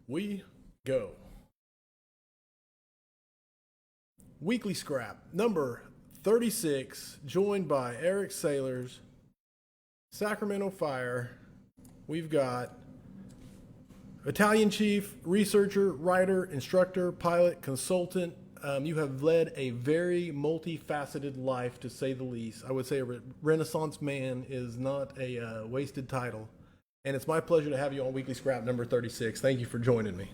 We go. Weekly Scrap, number 36, joined by Eric Saylors, Sacramento Fire. We've got Battalion Chief, researcher, writer, instructor, pilot, consultant. You have led a very multifaceted life, to say the least. I would say a Renaissance man is not a wasted title. And it's my pleasure to have you on Weekly Scrap number 36. Thank you for joining me.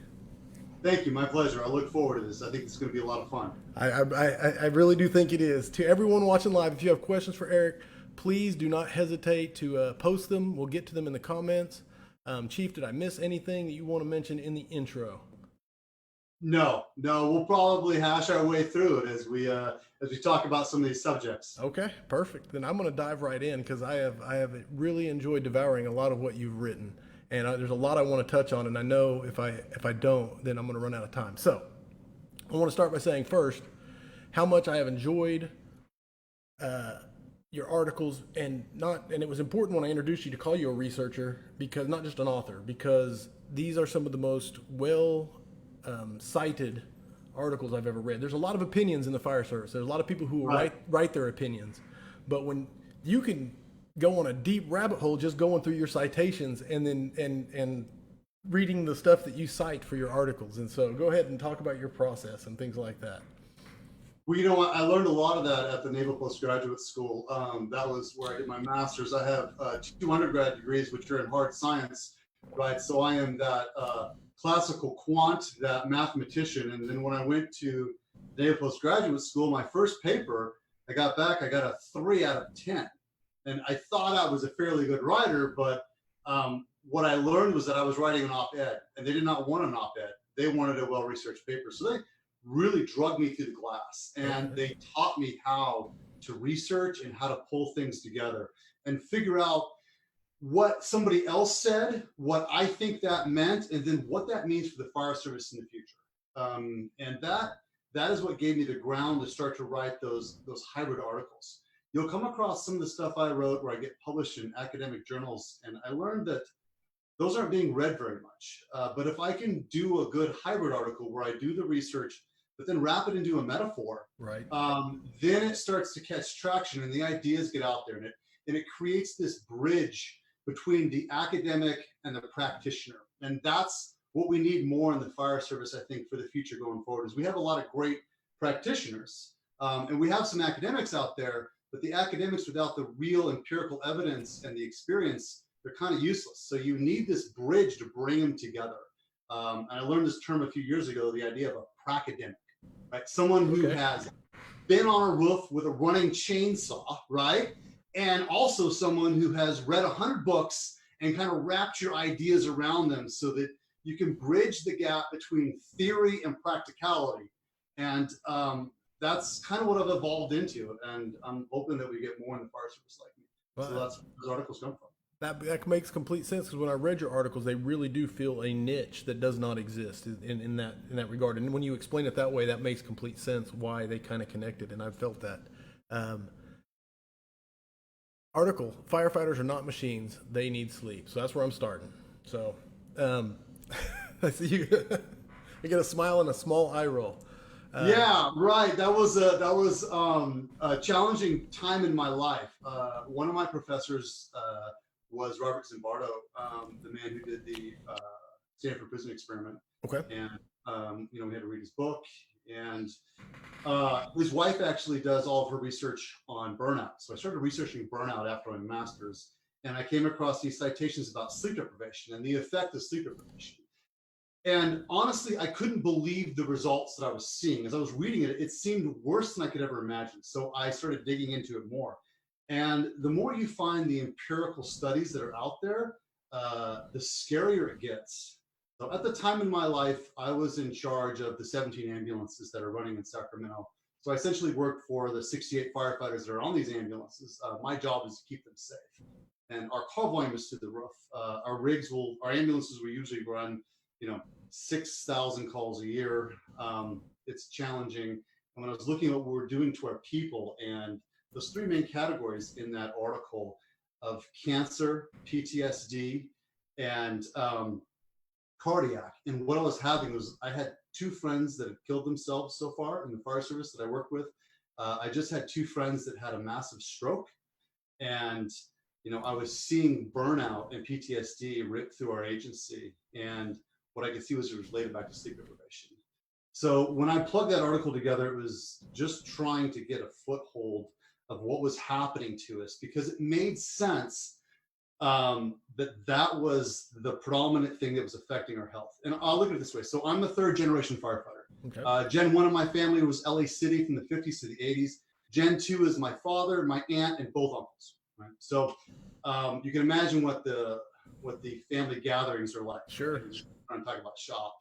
Thank you. My pleasure. I look forward to this. I think it's going to be a lot of fun. I really do think it is. To everyone watching live, if you have questions for Eric, please do not hesitate to post them. We'll get to them in the comments. Chief, did I miss anything that you want to mention in the intro? No, we'll probably hash our way through it as we talk about some of these subjects. Okay, perfect. Then I'm going to dive right in because I have really enjoyed devouring a lot of what you've written, and there's a lot I want to touch on. And I know if I don't, then I'm going to run out of time. So I want to start by saying first how much I have enjoyed your articles, and it was important when I introduced you to call you a researcher, because not just an author, because these are some of the most cited articles I've ever read. There's a lot of opinions in the fire service. There's a lot of people who will write their opinions, but when you can go on a deep rabbit hole just going through your citations and then and reading the stuff that you cite for your articles. And so go ahead and talk about your process and things like that. Well, you know what? I learned a lot of that at the Naval Postgraduate School. That was where I did my master's. I have 2 undergrad degrees, which are in hard science, right? So I am that classical quant, that mathematician. And then when I went to Naval Postgraduate School, my first paper, I got a 3 out of 10. And I thought I was a fairly good writer, but what I learned was that I was writing an op-ed, and they did not want an op-ed. They wanted a well-researched paper. So they really drugged me through the glass, and they taught me how to research and how to pull things together and figure out what somebody else said, what I think that meant, and then what that means for the fire service in the future. And that is what gave me the ground to start to write those hybrid articles. You'll come across some of the stuff I wrote where I get published in academic journals, and I learned that those aren't being read very much. But if I can do a good hybrid article where I do the research, but then wrap it into a metaphor, right? Then it starts to catch traction, and the ideas get out there, and it creates this bridge between the academic and the practitioner. And that's what we need more in the fire service, I think, for the future going forward. Is we have a lot of great practitioners, and we have some academics out there, but the academics without the real empirical evidence and the experience, they're kind of useless. So you need this bridge to bring them together. And I learned this term a few years ago, the idea of a pracademic, right? Someone who has been on a roof with a running chainsaw, right? And also someone who has read 100 books and kind of wrapped your ideas around them so that you can bridge the gap between theory and practicality. And that's kind of what I've evolved into. And I'm hoping that we get more in the fire service like me. Well, so that's where those articles come from. That makes complete sense, because when I read your articles, they really do fill a niche that does not exist in that regard. And when you explain it that way, that makes complete sense why they kind of connected, and I've felt that. Article, firefighters are not machines, they need sleep. So that's where I'm starting. So I see you. I get a smile and a small eye roll. Yeah, right. That was a challenging time in my life. One of my professors was Robert Zimbardo, the man who did the Stanford Prison Experiment. Okay. And we had to read his book, and his wife actually does all of her research on burnout. So I started researching burnout after my master's, and I came across these citations about sleep deprivation and the effect of sleep deprivation. And honestly, I couldn't believe the results that I was seeing. As I was reading it, it seemed worse than I could ever imagine. So I started digging into it more. And the more you find the empirical studies that are out there, the scarier it gets. So at the time in my life, I was in charge of the 17 ambulances that are running in Sacramento. So I essentially worked for the 68 firefighters that are on these ambulances. My job is to keep them safe. And our call volume is through the roof. Our ambulances will usually run 6,000 calls a year. It's challenging. And when I was looking at what we're doing to our people, and those 3 main categories in that article of cancer, PTSD, and cardiac. And what I was having was I had two friends that had killed themselves so far in the fire service that I work with. I just had two friends that had a massive stroke. And, I was seeing burnout and PTSD rip through our agency. And what I could see was it was related back to sleep deprivation. So when I plugged that article together, it was just trying to get a foothold of what was happening to us, because it made sense that was the predominant thing that was affecting our health. And I'll look at it this way. So I'm a third generation firefighter. Okay. Gen 1 of my family was LA City from the 50s to the 80s. Gen 2 is my father, my aunt, and both uncles. Right. So you can imagine what the family gatherings are like. Sure. I'm talking about shop.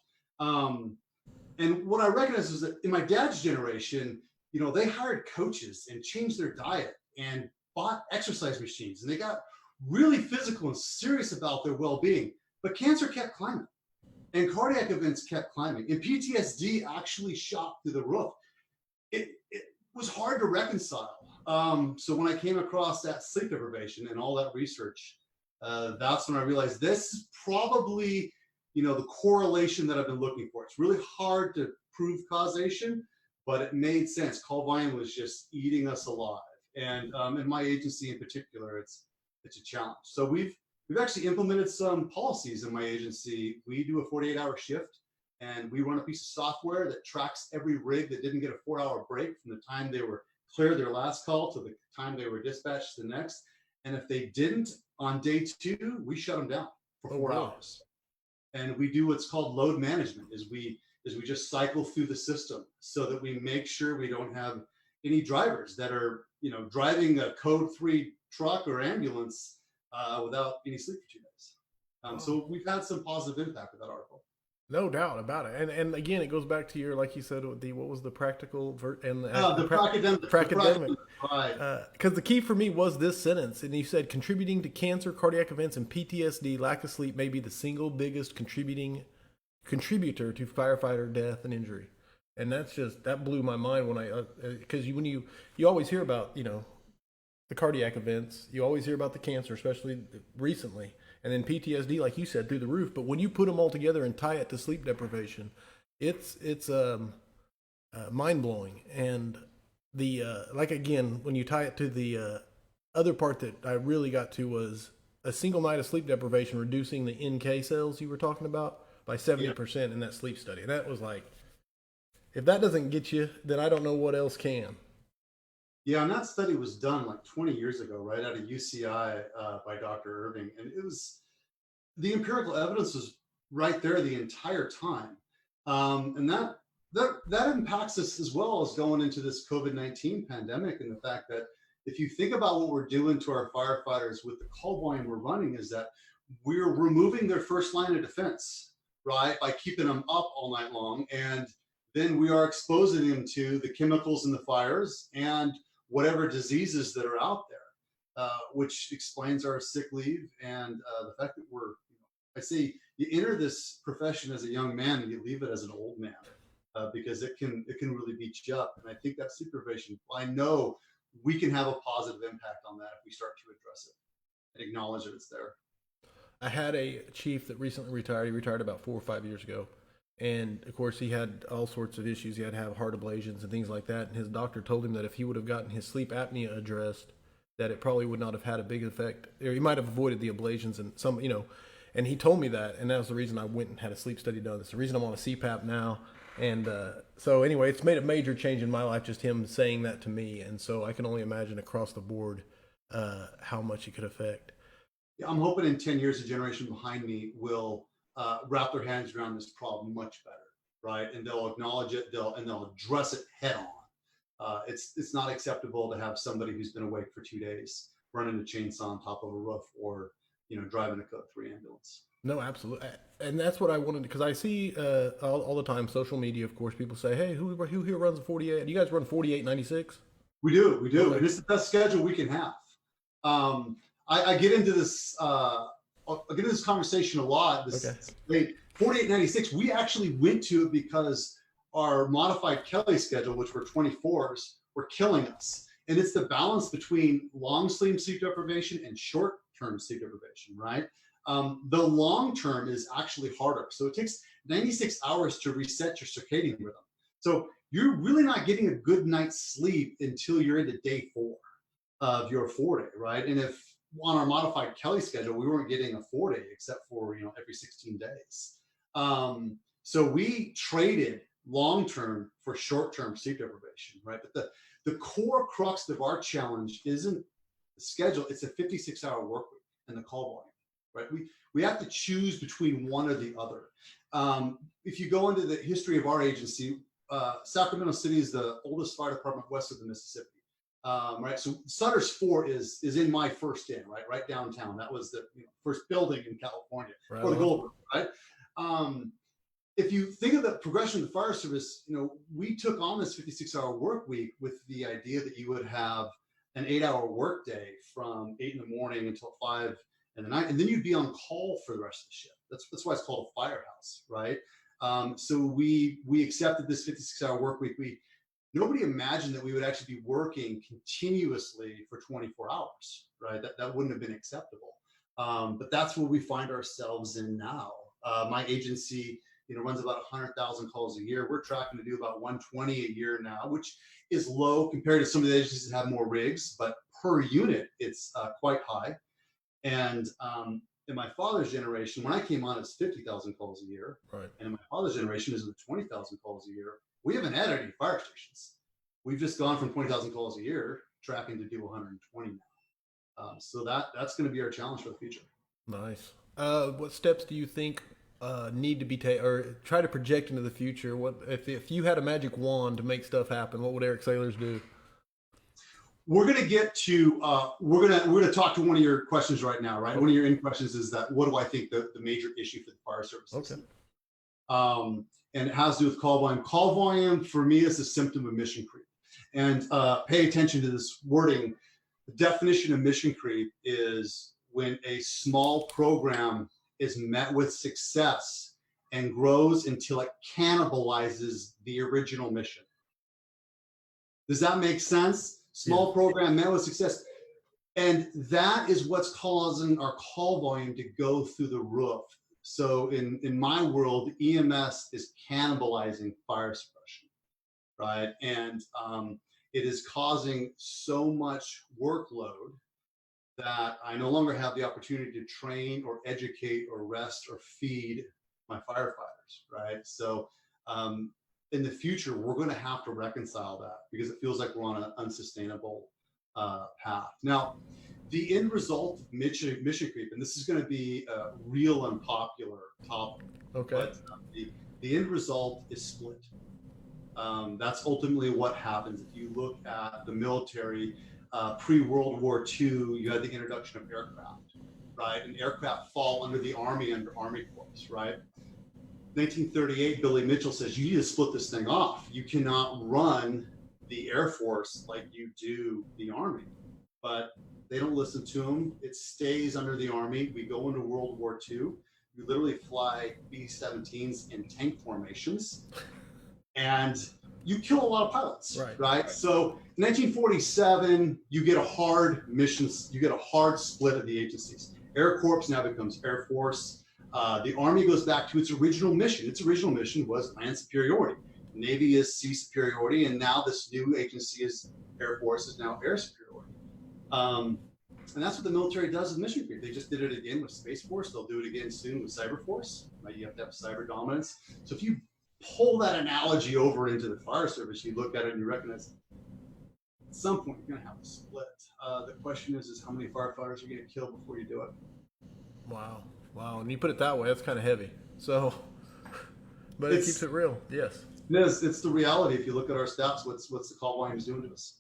And what I recognize is that in my dad's generation, they hired coaches and changed their diet and bought exercise machines, and they got really physical and serious about their well-being. But cancer kept climbing, and cardiac events kept climbing, and PTSD actually shot through the roof. It was hard to reconcile. So when I came across that sleep deprivation and all that research, that's when I realized this is probably, the correlation that I've been looking for. It's really hard to prove causation, but it made sense. Call volume was just eating us alive. And in my agency in particular, it's a challenge. So we've actually implemented some policies in my agency. We do a 48-hour shift, and we run a piece of software that tracks every rig that didn't get a 4-hour break from the time they were cleared their last call to the time they were dispatched to the next. And if they didn't on day 2, we shut them down for 4 hours. And we do what's called load management, is we just cycle through the system so that we make sure we don't have any drivers that are, driving a code 3 truck or ambulance without any sleep for 2 days. So we've had some positive impact with that article. No doubt about it. And again, it goes back to your, like you said, what was the practical and the pracademic. Right. Because the key for me was this sentence, and you said contributing to cancer, cardiac events, and PTSD, lack of sleep may be the single biggest contributor to firefighter death and injury. And that blew my mind when because when you always hear about, the cardiac events, you always hear about the cancer, especially recently. And then PTSD, like you said, through the roof. But when you put them all together and tie it to sleep deprivation, it's mind blowing. And again, when you tie it to the other part that I really got to was a single night of sleep deprivation, reducing the NK cells you were talking about by 70% in that sleep study. And that was like, if that doesn't get you, then I don't know what else can. Yeah, and that study was done like 20 years ago, right out of UCI by Dr. Irving. And it was, the empirical evidence was right there the entire time. And that impacts us as well as going into this COVID-19 pandemic, and the fact that if you think about what we're doing to our firefighters with the call volume we're running, is that we're removing their first line of defense, right? By keeping them up all night long. And then we are exposing them to the chemicals in the fires and whatever diseases that are out there, which explains our sick leave and the fact that I say you enter this profession as a young man and you leave it as an old man, because it can really beat you up. And I think that supervision, I know we can have a positive impact on that if we start to address it and acknowledge that it's there. I had a chief that recently retired. He retired about 4 or 5 years ago. And of course, he had all sorts of issues. He had to have heart ablations and things like that. And his doctor told him that if he would have gotten his sleep apnea addressed, that it probably would not have had a big effect. Or he might have avoided the ablations and and he told me that. And that was the reason I went and had a sleep study done. It's the reason I'm on a CPAP now. And so anyway, it's made a major change in my life, just him saying that to me. And so I can only imagine across the board how much it could affect. Yeah, I'm hoping in 10 years, the generation behind me will wrap their hands around this problem much better, right? And they'll acknowledge it, they'll address it head on. It's not acceptable to have somebody who's been awake for 2 days running a chainsaw on top of a roof, or driving a code 3 ambulance. No, absolutely. And that's what I wanted, because I see all the time, social media, of course, people say, hey, who here runs a 48? Do you guys run 4896? We do. And it's the best schedule we can have. I get into this conversation a lot. Okay. 4896, we actually went to it because our modified Kelly schedule, which were 24s, were killing us. And it's the balance between long sleep deprivation and short-term sleep deprivation, right? The long term is actually harder. So it takes 96 hours to reset your circadian rhythm. So you're really not getting a good night's sleep until you're into day 4 of your 4-day, right? And if on our modified Kelly schedule, we weren't getting a 4-day except for, every 16 days. So we traded long-term for short-term sleep deprivation, right? But the core crux of our challenge isn't the schedule, it's a 56-hour work week and the call volume, right? We have to choose between one or the other. If you go into the history of our agency, Sacramento City is the oldest fire department west of the Mississippi. Right, so Sutter's Fort is in my first in, right downtown. That was the first building in California for the gold rush, right? If you think of the progression of the fire service, we took on this 56-hour work week with the idea that you would have an 8-hour work day from 8 in the morning until 5 in the night, and then you'd be on call for the rest of the shift. That's why it's called a firehouse, right? So we accepted this 56-hour work week. Nobody imagined that we would actually be working continuously for 24 hours, right? That wouldn't have been acceptable. But that's where we find ourselves in now. My agency, runs about 100,000 calls a year. We're tracking to do about 120 a year now, which is low compared to some of the agencies that have more rigs, but per unit, it's quite high. And in my father's generation, when I came on, it's 50,000 calls a year. Right. And in my father's generation, is 20,000 calls a year. We haven't added any fire stations. We've just gone from 20,000 calls a year, tracking to do 120 now. So that's going to be our challenge for the future. Nice. What steps do you think need to be taken, or try to project into the future? What if you had a magic wand to make stuff happen? What would Eric Saylors do? We're going to get to we're going to talk to one of your questions right now, right? Okay. One of your in questions is that what do I think the major issue for the fire service is? Okay. And it has to do with call volume. Call volume for me is a symptom of mission creep. And pay attention to this wording. The definition of mission creep is when a small program is met with success and grows until it cannibalizes the original mission. Does that make sense? Small program met with success. And that is what's causing our call volume to go through the roof. So in my world, EMS is cannibalizing fire suppression, right? And it is causing so much workload that I no longer have the opportunity to train or educate or rest or feed my firefighters, right? So in the future, we're going to have to reconcile that because it feels like we're on an unsustainable path. Now, the end result of mission creep, and this is going to be a real unpopular topic. Okay. But the end result is split. That's ultimately what happens. If you look at the military, pre-World War II, you had the introduction of aircraft, right? And aircraft fall under the Army, under Army Corps, right? 1938, Billy Mitchell says, you need to split this thing off. You cannot run the Air Force like you do the Army. But they don't listen to him. It stays under the Army. We go into World War II. We literally fly B-17s in tank formations. And you kill a lot of pilots, right? So in 1947, you get a hard split of the agencies. Air Corps now becomes Air Force. The Army goes back to its original mission. Its original mission was land superiority. Navy is sea superiority, and now this new agency is Air Force is now air superiority. And that's what the military does with mission creep. They just did it again with Space Force. They'll do it again soon with Cyber Force. Right? You have to have cyber dominance. So if you pull that analogy over into the fire service, you look at it and you recognize at some point you're going to have to split. The question is how many firefighters are going to kill before you do it? Wow. And you put it that way, that's kind of heavy. So, but it keeps it real. Yes. It's the reality. If you look at our stats, what's the call volumes doing to us?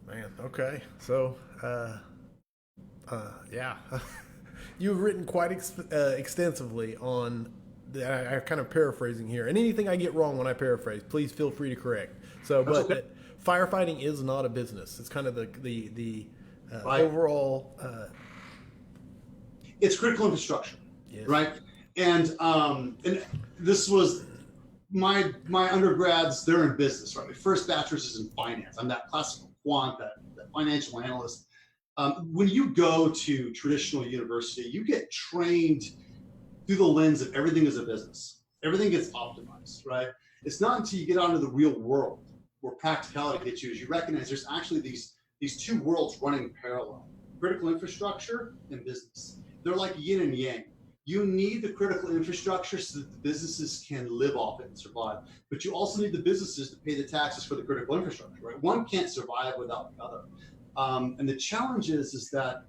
Man, okay. So, yeah, you've written quite extensively on. I'm kind of paraphrasing here, and anything I get wrong when I paraphrase, please feel free to correct. So, but firefighting is not a business. It's kind of the overall. It's critical infrastructure, right? And this was my undergrads. They're in business, right? My first bachelor's is in finance. I'm that classical quant, that financial analyst. When you go to traditional university, you get trained through the lens of everything is a business. Everything gets optimized, right? It's not until you get out into the real world where practicality hits you as you recognize there's actually these two worlds running parallel: critical infrastructure and business. They're like yin and yang. You need the critical infrastructure so that the businesses can live off it and survive. But you also need the businesses to pay the taxes for the critical infrastructure, right? One can't survive without the other. And the challenge is that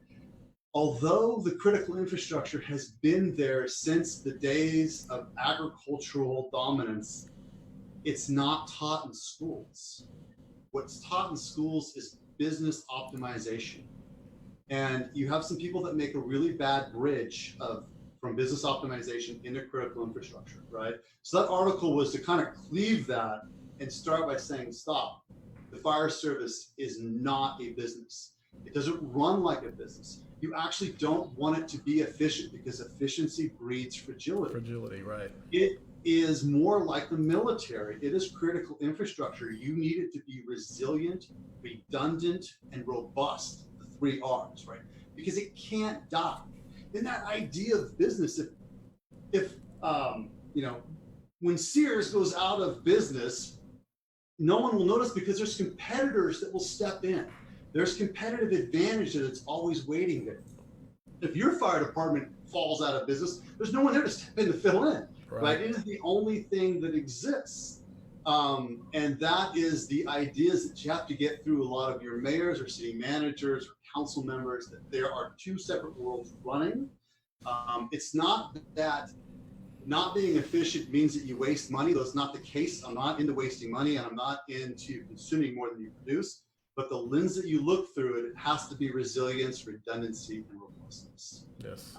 although the critical infrastructure has been there since the days of agricultural dominance, it's not taught in schools. What's taught in schools is business optimization. And you have some people that make a really bad bridge from business optimization into critical infrastructure, right? So that article was to kind of cleave that and start by saying, stop. The fire service is not a business. It doesn't run like a business. You actually don't want it to be efficient because efficiency breeds fragility. Fragility, right. It is more like the military. It is critical infrastructure. You need it to be resilient, redundant, and robust, the 3 R's, right? Because it can't die. And that idea of business, if when Sears goes out of business, no one will notice because there's competitors that will step in. There's competitive advantage that it's always waiting there. If your fire department falls out of business, there's no one there to step in to fill in, right? It is the only thing that exists. And that is the ideas that you have to get through a lot of your mayors or city managers or council members, that there are 2 separate worlds running. It's not that not being efficient means that you waste money. That's not the case. I'm not into wasting money, and I'm not into consuming more than you produce. But the lens that you look through it has to be resilience, redundancy, and robustness. Yes.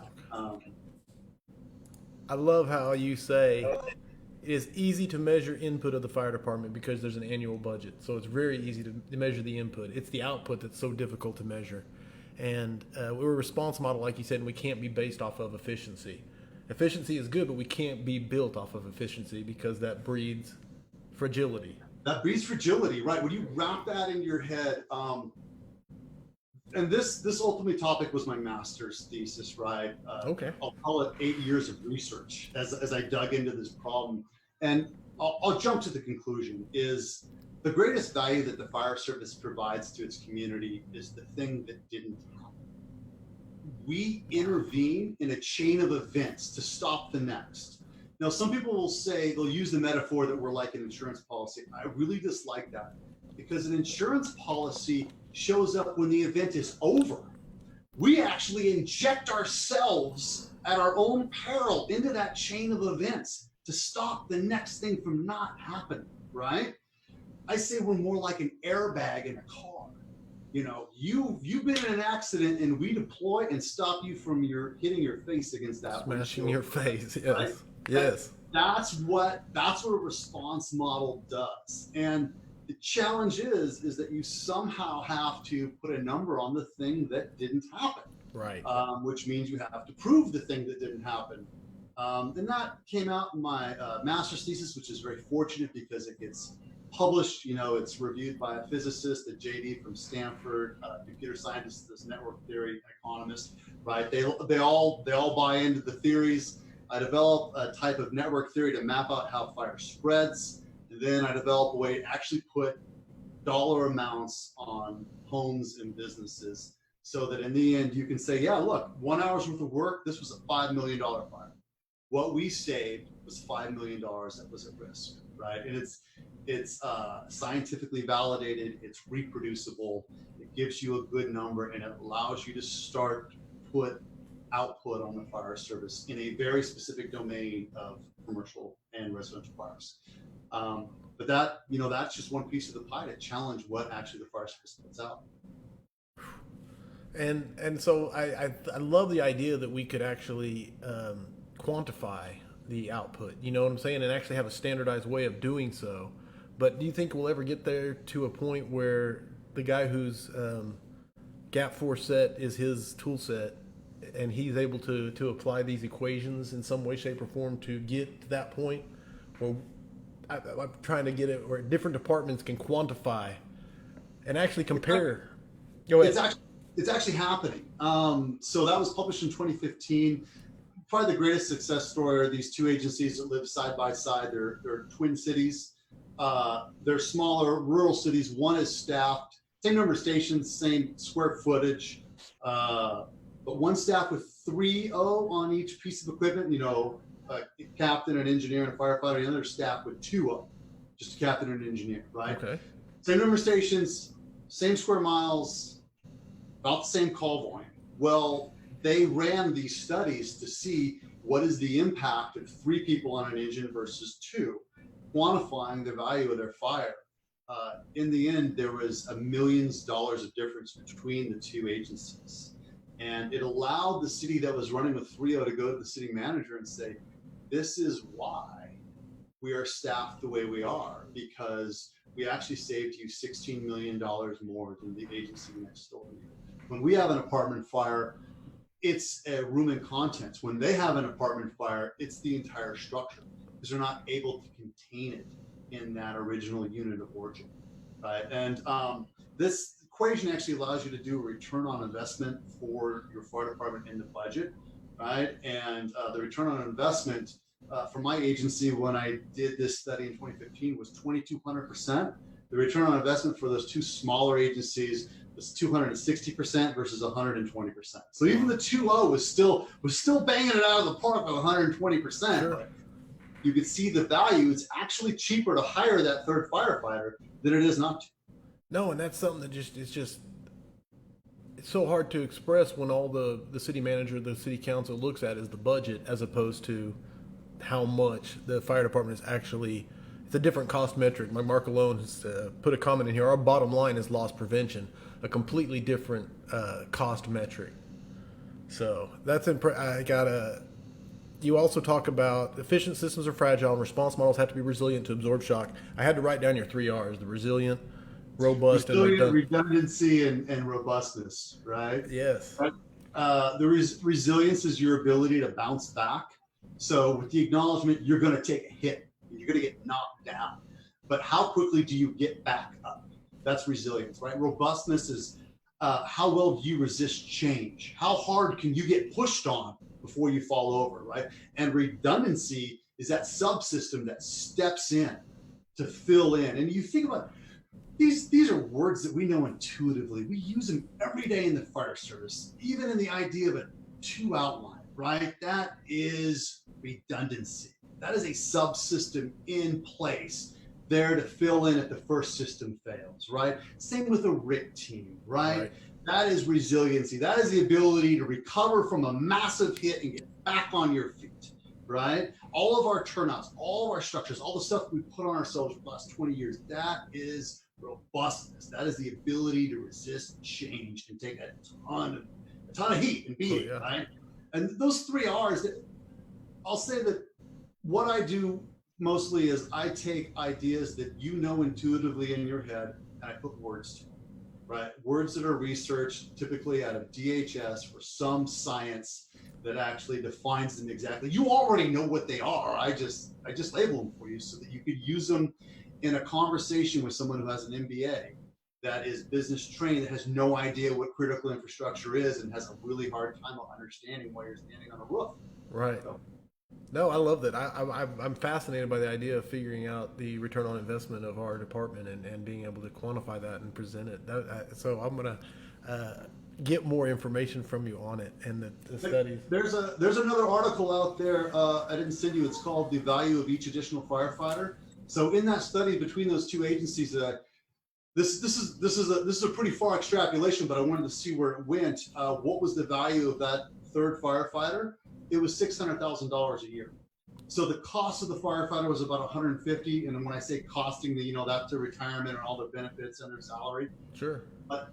I love how you say it is easy to measure input of the fire department because there's an annual budget. So it's very easy to measure the input. It's the output that's so difficult to measure. And we're a response model, like you said, and we can't be based off of efficiency. Efficiency is good, but we can't be built off of efficiency because that breeds fragility. That breeds fragility, right? When you wrap that in your head, and this ultimately topic was my master's thesis, right? Okay. I'll call it 8 years of research as I dug into this problem. And I'll jump to the conclusion is the greatest value that the fire service provides to its community is the thing that didn't happen. We intervene in a chain of events to stop the next. Now, some people will say, they'll use the metaphor that we're like an insurance policy. I really dislike that because an insurance policy shows up when the event is over. We actually inject ourselves at our own peril into that chain of events to stop the next thing from not happening, right? I say we're more like an airbag in a car. You know, you've been in an accident and we deploy and stop you from hitting your face against that. Smashing your face, yes. Right? Yes. That's what a response model does. And the challenge is that you somehow have to put a number on the thing that didn't happen. Right. Which means you have to prove the thing that didn't happen. And that came out in my master's thesis, which is very fortunate because it gets published. You know, it's reviewed by a physicist, a JD from Stanford, computer scientist, this network theory economist, right? They all buy into the theories. I developed a type of network theory to map out how fire spreads. And then I developed a way to actually put dollar amounts on homes and businesses so that in the end you can say, yeah, look, 1 hour's worth of work, this was a $5 million fire. What we saved was $5 million that was at risk, right? And it's scientifically validated, it's reproducible, it gives you a good number, and it allows you to start to put output on the fire service in a very specific domain of commercial and residential fires. But that's just one piece of the pie to challenge what actually the fire service puts out. And so I love the idea that we could actually quantify the output, you know what I'm saying, and actually have a standardized way of doing so. But do you think we'll ever get there to a point where the guy whose gap force set is his tool set and he's able to apply these equations in some way, shape, or form to get to that point? Or I'm trying to get it where different departments can quantify and actually compare. Go ahead. It's actually happening. So that was published in 2015. Probably the greatest success story are these two agencies that live side by side. They're twin cities. They're smaller rural cities. One is staffed, same number of stations, same square footage, but one staffed with 3-0 on each piece of equipment. A captain, an engineer, and a firefighter. The other staffed with 2-0, just a captain and an engineer, right? Okay. Same number of stations, same square miles, about the same call volume. Well, they ran these studies to see what is the impact of 3 people on an engine versus 2, quantifying the value of their fire. In the end, there was $1 million of difference between the 2 agencies. And it allowed the city that was running with 3-0 to go to the city manager and say, this is why we are staffed the way we are, because we actually saved you $16 million more than the agency next door to you. When we have an apartment fire, it's a room and contents. When they have an apartment fire, it's the entire structure, because they're not able to contain it in that original unit of origin, right? And this equation actually allows you to do a return on investment for your fire department in the budget, right? And the return on investment for my agency, when I did this study in 2015, was 2,200%. The return on investment for those 2 smaller agencies was 260% versus 120%. So even the 2-0 was still banging it out of the park with 120%. Sure. You could see the value. It's actually cheaper to hire that third firefighter than it is not to. No, and that's something that it's so hard to express when all the city manager, the city council looks at is the budget, as opposed to how much the fire department is actually. It's a different cost metric. My Mark Alone has put a comment in here. Our bottom line is loss prevention, a completely different cost metric. So that's You also talk about efficient systems are fragile and response models have to be resilient to absorb shock. I had to write down your 3 R's: the resilient, robust, Resilient, and redundancy, and robustness, right? Yes. Resilience is your ability to bounce back. So with the acknowledgement, you're going to take a hit, you're going to get knocked down, but how quickly do you get back up? That's resilience, right? Robustness is how well do you resist change? How hard can you get pushed on before you fall over, right? And redundancy is that subsystem that steps in to fill in. And you think about these are words that we know intuitively. We use them every day in the fire service, even in the idea of a 2 outline, right? That is redundancy. That is a subsystem in place there to fill in if the first system fails, right? Same with a RIT team, right? That is resiliency. That is the ability to recover from a massive hit and get back on your feet, right? All of our turnouts, all of our structures, all the stuff we put on ourselves for the last 20 years, that is robustness. That is the ability to resist change and take a ton of heat and beat it, right? And those 3 R's, I'll say that what I do mostly is I take ideas that you know intuitively in your head and I put words to them, right? Words that are researched, typically out of DHS or some science that actually defines them exactly. You already know what they are. I just label them for you so that you could use them in a conversation with someone who has an MBA that is business trained, that has no idea what critical infrastructure is and has a really hard time of understanding why you're standing on a roof. Right. So, no, I love that. I'm fascinated by the idea of figuring out the return on investment of our department and being able to quantify that and present it. So I'm going to get more information from you on it and the studies. There's another article out there I didn't send you. It's called "The Value of Each Additional Firefighter." So in that study between those 2 agencies, this is a pretty far extrapolation, but I wanted to see where it went. What was the value of that third firefighter? It was $600,000 a year. So the cost of the firefighter was about $150,000, and when I say costing, that's their retirement and all their benefits and their salary. Sure. But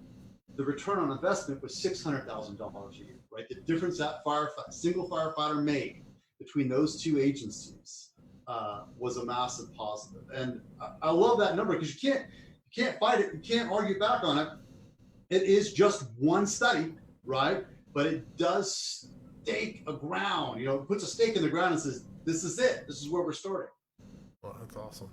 the return on investment was $600,000 a year, right? The difference that single firefighter made between those 2 agencies was a massive positive. And I love that number because you can't fight it, you can't argue back on it. It is just one study, right? But it does stake a ground, it puts a stake in the ground and says, this is it. This is where we're starting. Well, that's awesome.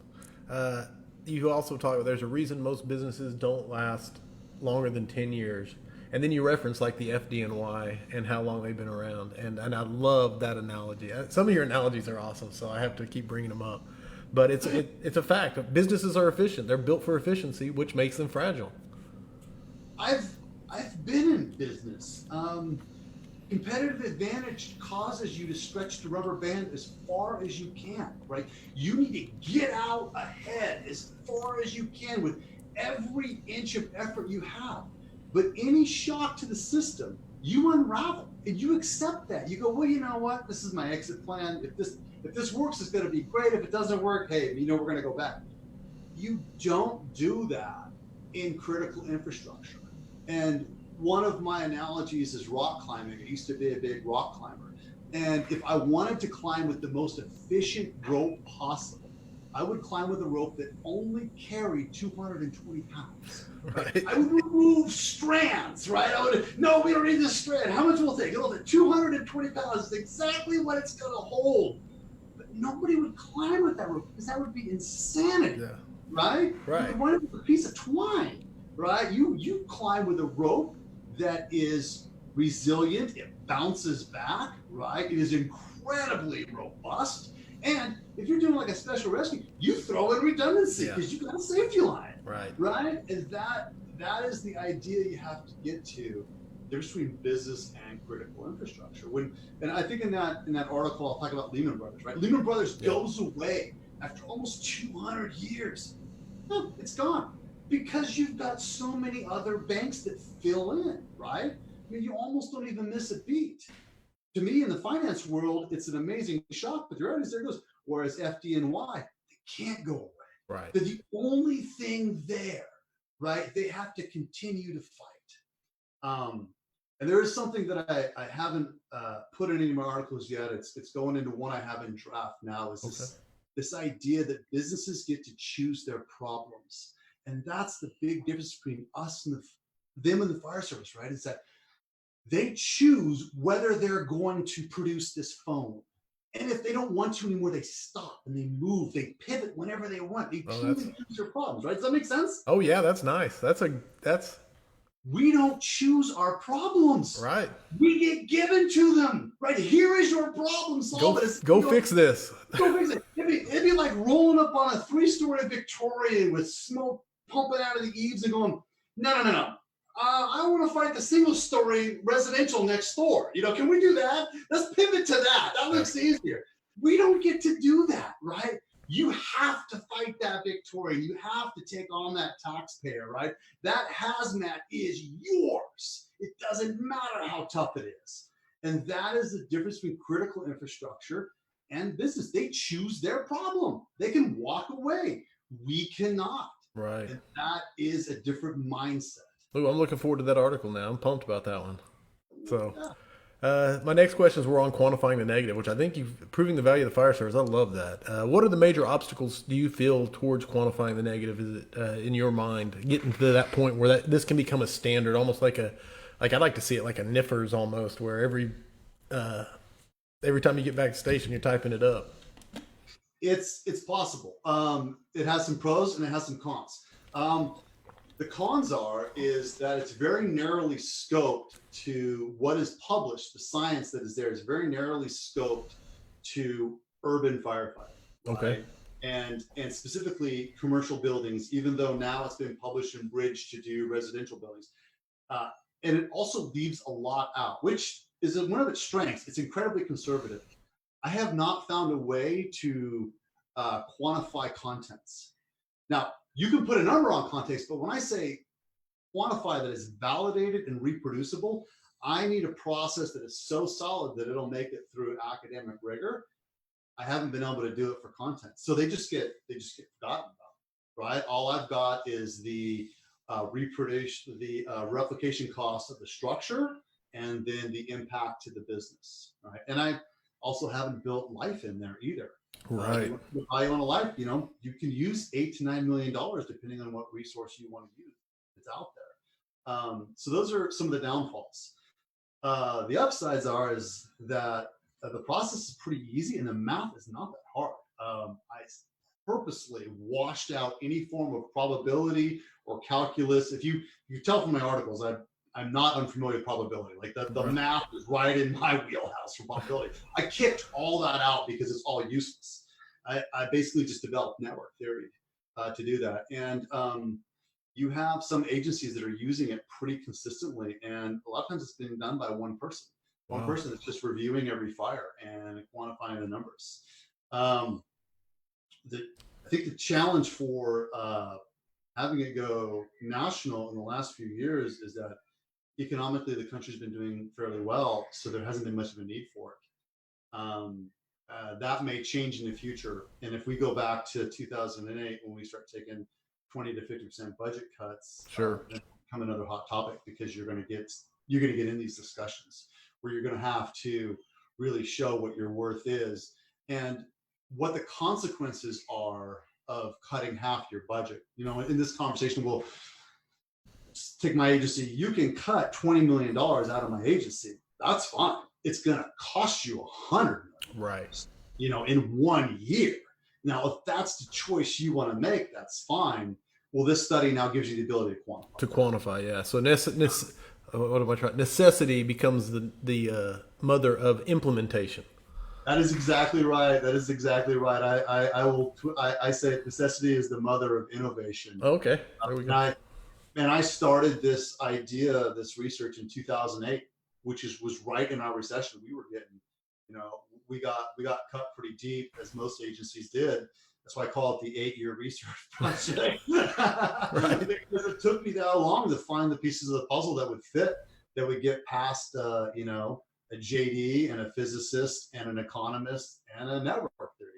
You also talk about there's a reason most businesses don't last longer than 10 years. And then you reference like the FDNY and how long they've been around, and I love that analogy. Some of your analogies are awesome, so I have to keep bringing them up. But it's a fact. Businesses are efficient; they're built for efficiency, which makes them fragile. I've been in business. Competitive advantage causes you to stretch the rubber band as far as you can, right? You need to get out ahead as far as you can with every inch of effort you have. But any shock to the system, you unravel and you accept that. You go, well, you know what? This is my exit plan. If this works, it's going to be great. If it doesn't work, hey, we're going to go back. You don't do that in critical infrastructure. And one of my analogies is rock climbing. I used to be a big rock climber. And if I wanted to climb with the most efficient rope possible, I would climb with a rope that only carried 220 pounds. Right? I would remove strands, right? No, we don't need this strand. How much will it take? It'll take 220 pounds. It's exactly what it's going to hold. But nobody would climb with that rope because that would be insanity, right? Right. You run with a piece of twine, right? You climb with a rope that is resilient. It bounces back, right? It is incredibly robust. And if you're doing like a special rescue, you throw in redundancy because you got a safety line, right? And that is the idea you have to get to. There's between business and critical infrastructure. And I think in that article, I'll talk about Lehman Brothers, right? Lehman Brothers goes away after almost 200 years. No, it's gone because you've got so many other banks that fill in, right? I mean, you almost don't even miss a beat. To me, in the finance world, it's an amazing shock, but the reality is there it goes. Whereas FDNY, they can't go away. Right. They're the only thing there, right? They have to continue to fight. And there is something that I haven't put in any of my articles yet. It's going into one I have in draft now. Is this idea that businesses get to choose their problems, and that's the big difference between us and them and the fire service, right? Is that they choose whether they're going to produce this phone. And if they don't want to anymore, they stop and they move, they pivot whenever they want. They choose their problems, right? Does that make sense? Oh yeah, that's nice. That's we don't choose our problems. Right. We get given to them. Right. Here is your problem. Solve it. Go fix this. Go fix it. It'd be like rolling up on a 3-story Victorian with smoke pumping out of the eaves and going, no. I want to fight the single-story residential next door. Can we do that? Let's pivot to that. That looks easier. We don't get to do that, right? You have to fight that Victorian. You have to take on that taxpayer, right? That hazmat is yours. It doesn't matter how tough it is. And that is the difference between critical infrastructure and business. They choose their problem. They can walk away. We cannot. Right. And that is a different mindset. Ooh, I'm looking forward to that article now. I'm pumped about that one. So, my next questions were on quantifying the negative, which I think you've proving the value of the fire service. I love that. What are the major obstacles do you feel towards quantifying the negative? Is it in your mind getting to that point where this can become a standard, almost like I'd like to see it like a NIFRS almost, where every time you get back to the station, you're typing it up. It's possible. It has some pros and it has some cons. The cons is that it's very narrowly scoped to what is published. The science that is there is very narrowly scoped to urban firefighting. Okay. Right? And specifically commercial buildings, even though now it's been published and bridged to do residential buildings. And it also leaves a lot out, which is one of its strengths. It's incredibly conservative. I have not found a way to quantify contents. Now, you can put a number on context, but when I say quantify that is validated and reproducible, I need a process that is so solid that it'll make it through academic rigor. I haven't been able to do it for content. So they just get forgotten about, right? All I've got is the replication cost of the structure and then the impact to the business, right? And I also haven't built life in there either. Right. The value on a life, you can use $8 to $9 million depending on what resource you want to use. It's out there. So those are some of the downfalls. The upsides is that the process is pretty easy and the math is not that hard. I purposely washed out any form of probability or calculus. If you tell from my articles, I'm not unfamiliar with probability. Like the Right. math is right in my wheelhouse for probability. I kicked all that out because it's all useless. I basically just developed network theory to do that. And you have some agencies that are using it pretty consistently. And a lot of times it's being done by one person. One Wow. person that's just reviewing every fire and quantifying the numbers. Um, I think the challenge for having it go national in the last few years is that economically the country's been doing fairly well, so there hasn't been much of a need for it. That may change in the future, and if we go back to 2008 when we start taking 20 to 50% budget cuts, Sure. then become another hot topic because you're going to get in these discussions where you're going to have to really show what your worth is and what the consequences are of cutting half your budget. You know, in this conversation, we'll take my agency. You can cut $20 million out of my agency. That's fine. It's going to cost you $100 million. Right. You know, in 1 year. Now, if that's the choice you want to make, that's fine. Well, this study now gives you the ability to quantify. To quantify, yeah. So what am I trying? Necessity becomes the mother of implementation. That is exactly right. That is exactly right. I say necessity is the mother of innovation. Okay, there we go. And I started this idea, this research in 2008, which was right in our recession. We were getting, you know, we got cut pretty deep, as most agencies did. That's why I call it the 8-year research project. Right. Because it took me that long to find the pieces of the puzzle that would fit, that would get past, you know, a JD and a physicist and an economist and a network theory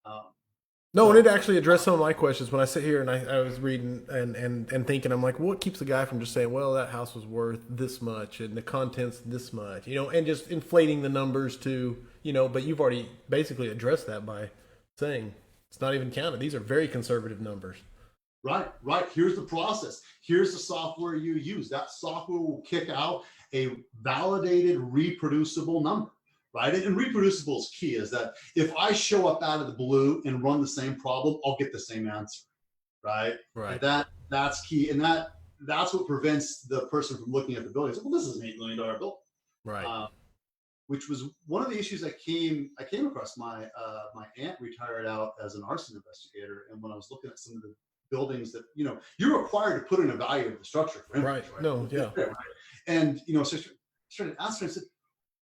guy. No, and it actually addressed some of my questions when I sit here and I was reading and thinking, I'm like, what keeps the guy from just saying, well, that house was worth this much and the contents this much, you know, and just inflating the numbers to, you know, but you've already basically addressed that by saying it's not even counted. These are very conservative numbers. Right. Here's the process. Here's the software you use. That software will kick out a validated, reproducible number. Right. And reproducible is key, is that if I show up out of the blue and run the same problem, I'll get the same answer. Right. Right. And that's key. And that's what prevents the person from looking at the bill. Well, this is an $8 million bill. Right. Which was one of the issues I came across. My aunt retired out as an arson investigator. And when I was looking at some of the buildings that, you know, you're required to put in a value of the structure for inventory. Right. No, yeah. Right. And, you know, so I started asking her, I said,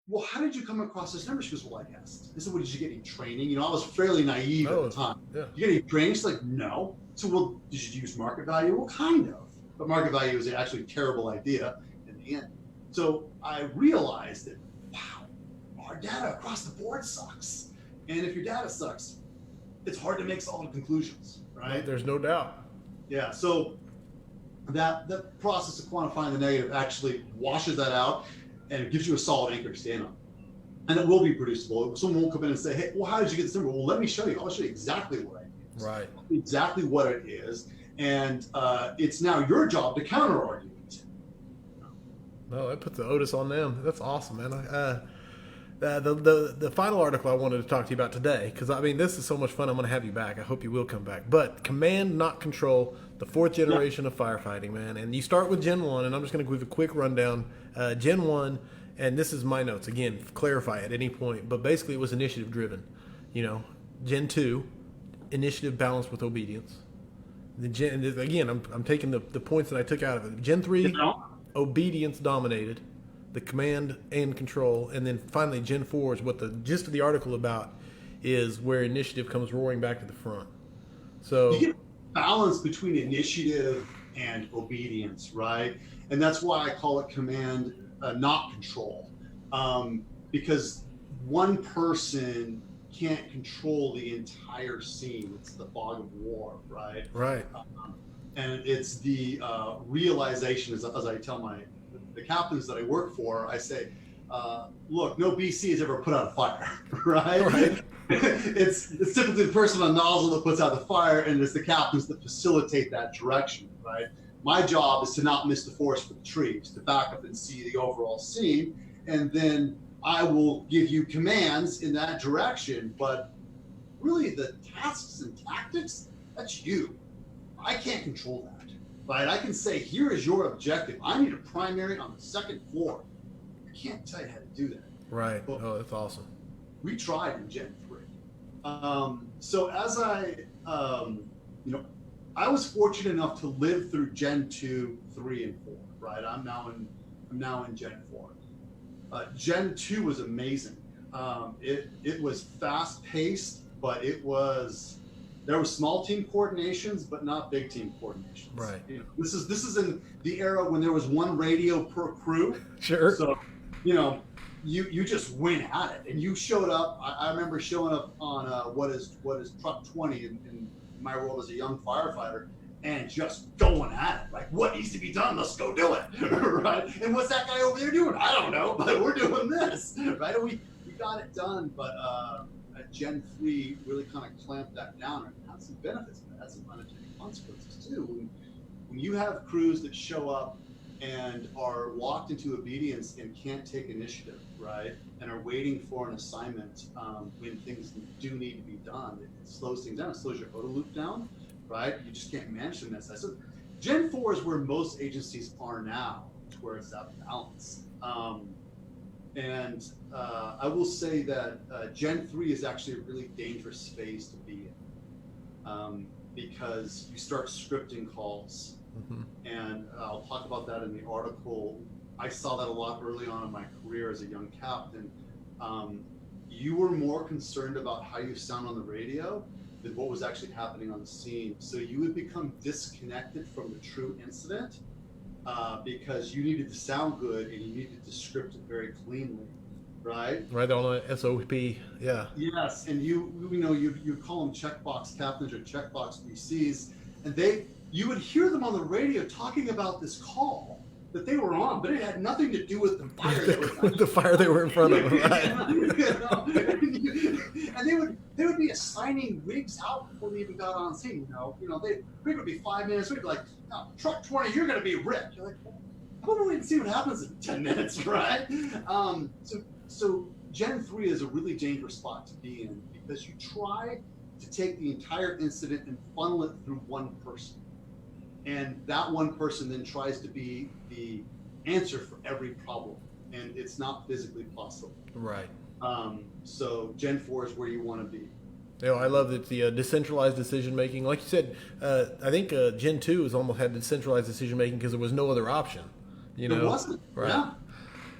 well, how did you come across this number? She goes, well, I guessed. I said, well, did you get any training? You know, I was fairly naive at the time. Yeah. You get any training? She's like, no. So, well, did you use market value? Well, kind of. But market value is actually a terrible idea in the end. So I realized that, wow, our data across the board sucks. And if your data sucks, it's hard to make solid conclusions, right? There's no doubt. Yeah. So that the process of quantifying the negative actually washes that out, and it gives you a solid anchor to stand on. And it will be producible. Someone won't come in and say, hey, well, how did you get this number? Well, let me show you. I'll show you exactly what I use. Right. Exactly what it is. And it's now your job to counter argue it. No, that puts the onus on them. That's awesome, man. The final article I wanted to talk to you about today, because I mean, this is so much fun. I'm going to have you back. I hope you will come back. But command, not control, the 4th generation of firefighting, man. And you start with Gen 1, and I'm just going to give a quick rundown. Gen 1, and this is my notes. Again, clarify at any point. But basically, it was initiative driven. You know, Gen 2, initiative balanced with obedience. Again, I'm taking the points that I took out of it. Gen 3, obedience dominated. The command and control, and then finally Gen 4 is what the gist of the article about is, where initiative comes roaring back to the front. So you get balance between initiative and obedience, right? And that's why I call it command, not control, because one person can't control the entire scene. It's the fog of war, right? Right. And it's the realization, as I tell the captains that I work for, I say, look, no BC has ever put out a fire, right? It's typically the person on nozzle that puts out the fire, and it's the captains that facilitate that direction, right? My job is to not miss the forest for the trees, to back up and see the overall scene, and then I will give you commands in that direction. But really, the tasks and tactics, that's you. I can't control that, right? I can say, here is your objective. I need a primary on the second floor. I can't tell you how to do that. Right. But Oh, that's awesome. we tried in Gen 3. So as I was fortunate enough to live through Gen 2, 3, and 4, right? I'm now in Gen 4. Gen 2 was amazing. It was fast paced, but there was small team coordinations, but not big team coordinations. Right. This is in the era when there was one radio per crew. Sure. So, you just went at it, and you showed up. I remember showing up on what is truck 20 in my role as a young firefighter, and just going at it. Like, what needs to be done? Let's go do it, right? And what's that guy over there doing? I don't know, but we're doing this, right? And we got it done, but Gen 3 really kind of clamped that down and had some benefits. It had some unintended consequences too. When you have crews that show up and are locked into obedience and can't take initiative, right, and are waiting for an assignment when things do need to be done, it slows things down. It slows your OTA loop down, right? You just can't manage them. So Gen 4 is where most agencies are now, towards that balance. I will say that Gen 3 is actually a really dangerous phase to be in, because you start scripting calls. Mm-hmm. And I'll talk about that in the article. I saw that a lot early on in my career as a young captain. You were more concerned about how you sound on the radio than what was actually happening on the scene. So you would become disconnected from the true incident because you needed to sound good and you needed to script it very cleanly, right? Right on the SOP, yeah. Yes, and you call them checkbox captains or checkbox VCs, and you would hear them on the radio talking about this call that they were on, but it had nothing to do with the fire the fire they were in front of, right? And they would be assigning rigs out before they even got on scene. Rig would be 5 minutes. We'd be like, no, truck 20, you're going to be ripped. You're like, how about we wait and see what happens in 10 minutes, right? So Gen 3 is a really dangerous spot to be in because you try to take the entire incident and funnel it through one person. And that one person then tries to be the answer for every problem, and it's not physically possible. Right. So Gen 4 is where you want to be. I love that the decentralized decision making. Like you said, I think Gen 2 has almost had decentralized decision making because there was no other option. It wasn't. Right. Yeah.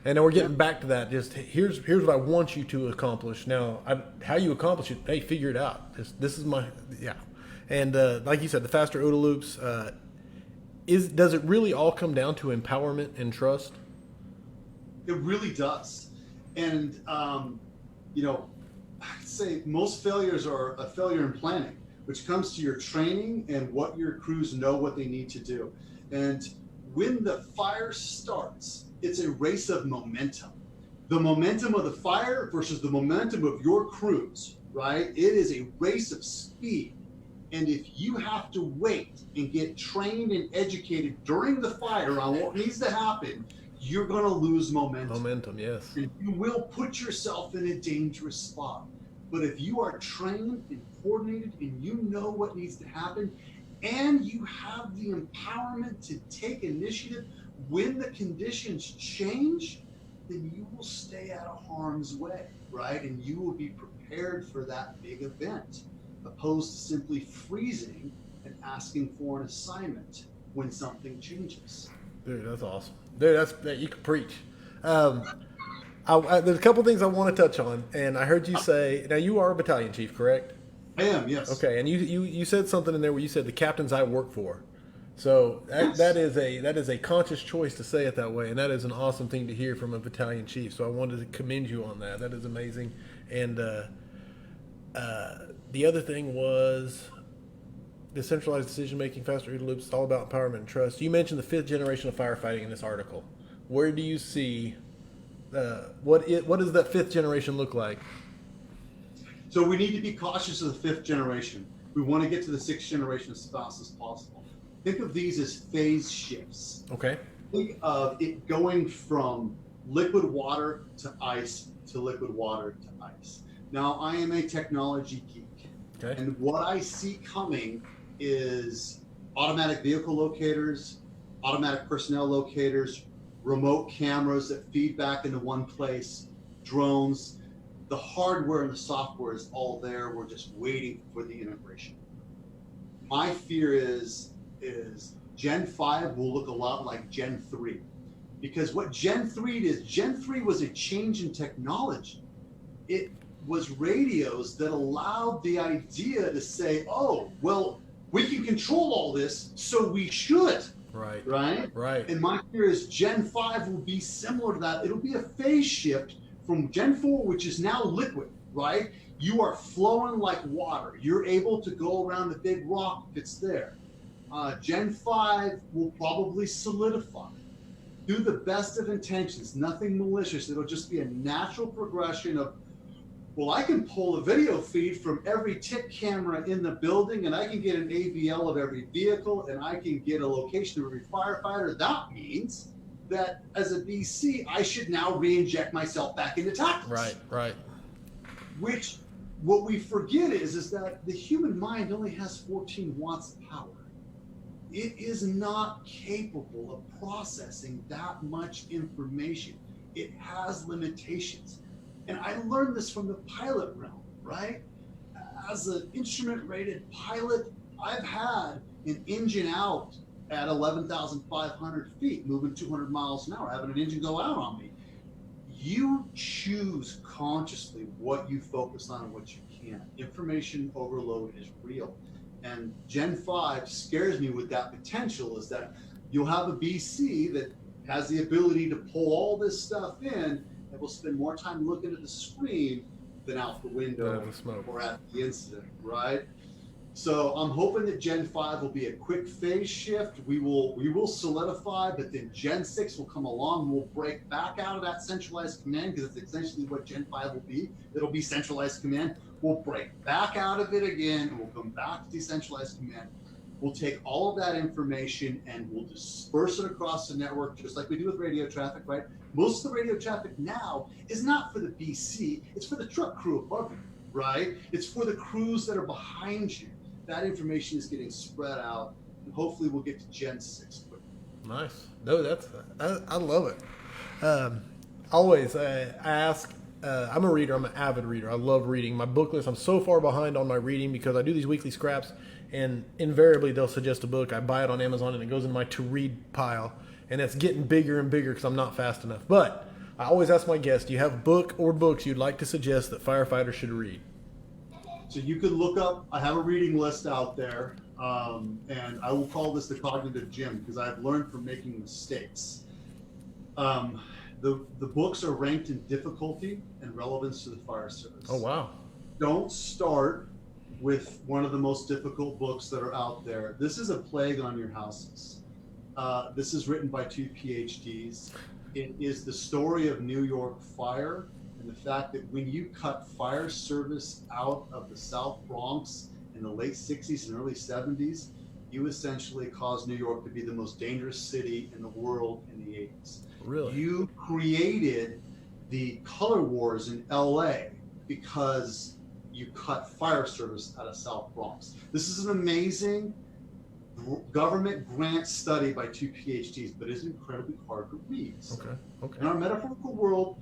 And then we're getting back to that. Just here's what I want you to accomplish. Now, how you accomplish it, hey, figure it out. This is my And like you said, the faster OTA loops. Does it really all come down to empowerment and trust? It really does. And, I'd say most failures are a failure in planning, which comes to your training and what your crews know what they need to do. And when the fire starts, it's a race of momentum. The momentum of the fire versus the momentum of your crews, right? It is a race of speed. And if you have to wait and get trained and educated during the fire on what needs to happen, you're going to lose momentum. Momentum, yes. And you will put yourself in a dangerous spot. But if you are trained and coordinated and you know what needs to happen, and you have the empowerment to take initiative when the conditions change, then you will stay out of harm's way, right? And you will be prepared for that big event, opposed to simply freezing and asking for an assignment when something changes. Dude, that's awesome. Dude, you can preach. There's a couple things I want to touch on, and I heard you say, now you are a battalion chief, correct? I am, yes. Okay, and you said something in there where you said the captains I work for. So that is a conscious choice to say it that way, and that is an awesome thing to hear from a battalion chief. So I wanted to commend you on that. That is amazing. And the other thing was decentralized decision-making, faster OTA loops. It's all about empowerment and trust. You mentioned the 5th generation of firefighting in this article. Where do you see what does that 5th generation look like? So we need to be cautious of the 5th generation. We want to get to the 6th generation as fast as possible. Think of these as phase shifts. Okay. Think of it going from liquid water to ice to liquid water to ice. Now, I am a technology geek. Okay. And what I see coming is automatic vehicle locators, automatic personnel locators, remote cameras that feed back into one place, drones. The hardware and the software is all there. We're just waiting for the integration. My fear is Gen 5 will look a lot like Gen 3. Because what Gen 3 is, Gen 3 was a change in technology. It was radios that allowed the idea to say, oh, well, we can control all this, so we should. Right. Right? Right. And my fear is Gen 5 will be similar to that. It'll be a phase shift from Gen 4, which is now liquid, right? You are flowing like water. You're able to go around the big rock if it's there. Gen 5 will probably solidify. Do the best of intentions, nothing malicious. It'll just be a natural progression of, well, I can pull a video feed from every tip camera in the building, and I can get an AVL of every vehicle, and I can get a location of every firefighter. That means that as a BC, I should now re-inject myself back into tactics. Right. Right. Which, what we forget is that the human mind only has 14 watts of power. It is not capable of processing that much information. It has limitations. And I learned this from the pilot realm, right? As an instrument rated pilot, I've had an engine out at 11,500 feet, moving 200 miles an hour, having an engine go out on me. You choose consciously what you focus on and what you can't. Information overload is real. And Gen 5 scares me with that potential, is that you'll have a BC that has the ability to pull all this stuff in and will spend more time looking at the screen than out the window or at the incident, right? So I'm hoping that Gen 5 will be a quick phase shift. We will solidify, but then Gen 6 will come along. We'll break back out of that centralized command, because it's essentially what Gen 5 will be. It'll be centralized command. We'll break back out of it again. We'll come back to decentralized command. We'll take all of that information and we'll disperse it across the network, just like we do with radio traffic, right? Most of the radio traffic now is not for the BC, it's for the truck crew above you, right? It's for the crews that are behind you. That information is getting spread out, and hopefully we'll get to Gen 6 quickly. Nice. No, I love it. Always, I ask. I'm a reader. I'm an avid reader. I love reading. My book list, I'm so far behind on my reading because I do these weekly scraps, and invariably they'll suggest a book. I buy it on Amazon, and it goes in my to-read pile, and it's getting bigger and bigger because I'm not fast enough. But I always ask my guests, do you have a book or books you'd like to suggest that firefighters should read? So you could look up, I have a reading list out there, and I will call this the cognitive gym because I've learned from making mistakes. The books are ranked in difficulty and relevance to the fire service. Oh, wow. Don't start with one of the most difficult books that are out there. This is A Plague on Your Houses. This is written by 2 PhDs. It is the story of New York fire, and the fact that when you cut fire service out of the South Bronx in the late 60s and early 70s, you essentially caused New York to be the most dangerous city in the world in the 80s. Really? You created the color wars in LA because you cut fire service out of South Bronx. This is an amazing government grant study by 2 PhDs, but it's incredibly hard to read. So Okay. in our metaphorical world,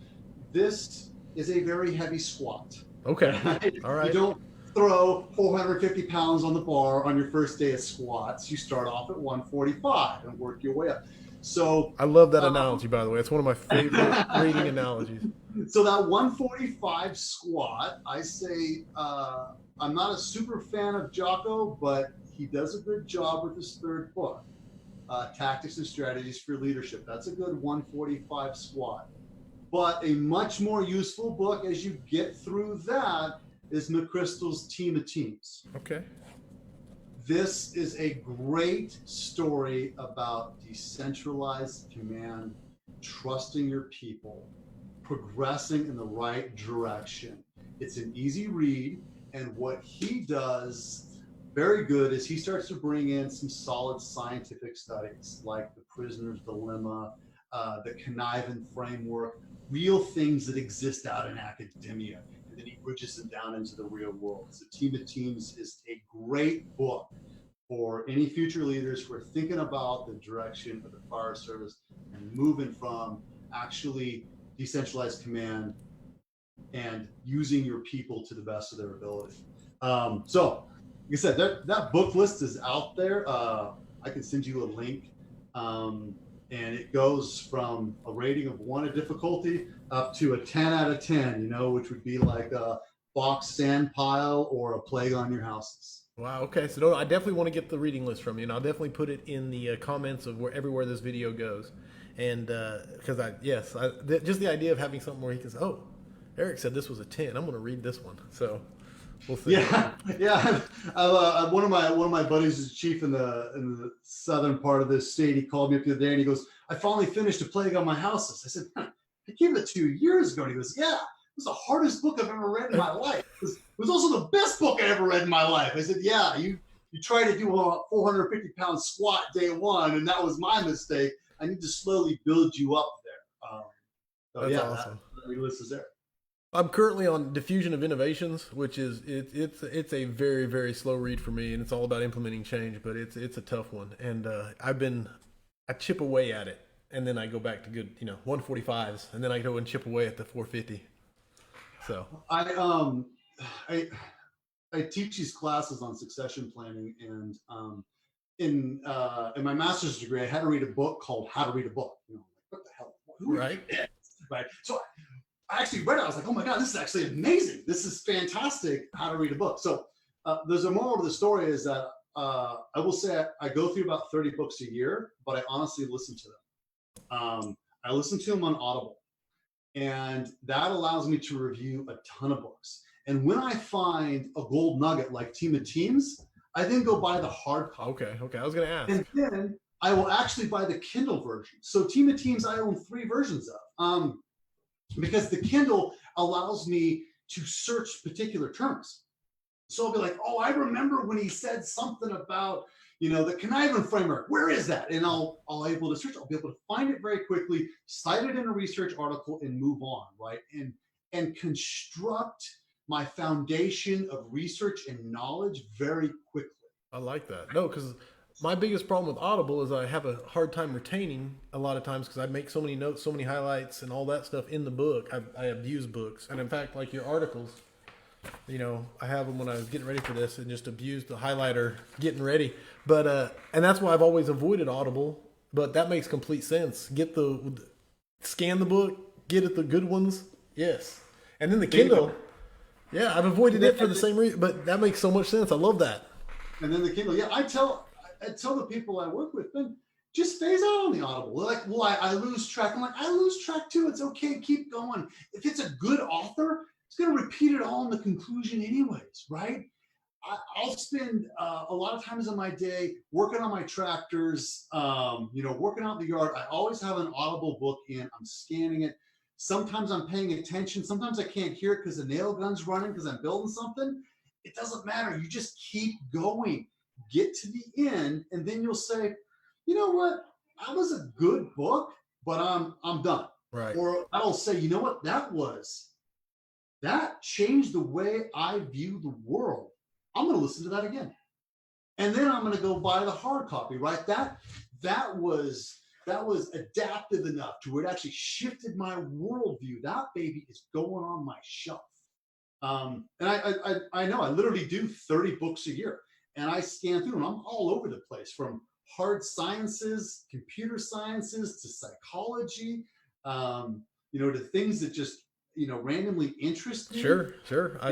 this is a very heavy squat. Okay. All right. You don't throw 450 pounds on the bar on your first day of squats. You start off at 145 and work your way up. So I love that analogy, by the way. It's one of my favorite reading analogies. So that 145 squat, I say, I'm not a super fan of Jocko, but he does a good job with his third book, Tactics and Strategies for Leadership. That's a good 145 squat. But a much more useful book as you get through that is McChrystal's Team of Teams. Okay. This is a great story about decentralized command, trusting your people, progressing in the right direction. It's an easy read, and what he does very good is he starts to bring in some solid scientific studies like the prisoner's dilemma, the conniving framework, real things that exist out in academia, and then he bridges them down into the real world. So Team of Teams is a great book for any future leaders who are thinking about the direction of the fire service and moving from actually decentralized command and using your people to the best of their ability. So, like I said, that book list is out there. I can send you a link. And it goes from a rating of 1 of difficulty up to a 10 out of 10, you know, which would be like a box sand pile or a plague on your houses. Wow. Okay. So I definitely want to get the reading list from you, and I'll definitely put it in the comments of everywhere this video goes. And because just the idea of having something where he can say, "Oh, Eric said this was a 10. I'm going to read this one." So we'll see. Yeah, yeah. One of my buddies is chief in the southern part of this state. He called me up the other day and he goes, "I finally finished A Plague on My Houses." I said, "I gave it 2 years ago." And he goes, "Yeah, it was the hardest book I've ever read in my life. It was also the best book I ever read in my life." I said, "Yeah, you tried to do a 450-pound squat day one, and that was my mistake. I need to slowly build you up there." That's awesome. That list is there. I'm currently on Diffusion of Innovations, which is it's a very, very slow read for me, and it's all about implementing change, but it's a tough one, and I chip away at it, and then I go back to good 145s, and then I go and chip away at the 450. So I teach these classes on succession planning, and in my master's degree, I had to read a book called How to Read a Book. You know, like, what the hell? Right. Right. So I actually read it. I was like, "Oh my God, this is actually amazing. This is fantastic. How to read a book." So there's a moral to the story is that I will say I go through about 30 books a year, but I honestly listen to them. I listen to them on Audible, and that allows me to review a ton of books. And when I find a gold nugget like Team of Teams, I then go buy the hard copy. Okay. I was going to ask. And then I will actually buy the Kindle version. So Team of Teams, I own 3 versions of. Because the Kindle allows me to search particular terms. So I'll be like, "Oh, I remember when he said something about, the conniving framework. Where is that?" And I'll able to search. I'll be able to find it very quickly, cite it in a research article, and move on, right? And construct my foundation of research and knowledge very quickly. I like that. No, because my biggest problem with Audible is I have a hard time retaining a lot of times because I make so many notes, so many highlights, and all that stuff in the book. I abuse books, and in fact, like your articles, I have them when I was getting ready for this, and just abused the highlighter getting ready. But and that's why I've always avoided Audible. But that makes complete sense. Scan the book, get it the good ones, yes, and then the Kindle. Yeah, I've avoided it for the same reason, but that makes so much sense. I love that. And then the Kindle, yeah, I tell the people I work with, then just phase out on the Audible. Like, well, I lose track. I'm like, I lose track too. It's okay. Keep going. If it's a good author, it's going to repeat it all in the conclusion anyways, right? I'll spend a lot of times in my day working on my tractors, working out in the yard. I always have an Audible book in. I'm scanning it. Sometimes I'm paying attention. Sometimes I can't hear it because the nail gun's running because I'm building something. It doesn't matter. You just keep going. Get to the end, and then you'll say, "You know what? That was a good book, but I'm done." Right. Or I'll say, "You know what? That changed the way I view the world. I'm going to listen to that again." And then I'm going to go buy the hard copy, right? That was adaptive enough to where it actually shifted my worldview. That baby is going on my shelf. And I know I literally do 30 books a year, and I scan through them. I'm all over the place, from hard sciences, computer sciences, to psychology, to things that just randomly interest me. Sure. I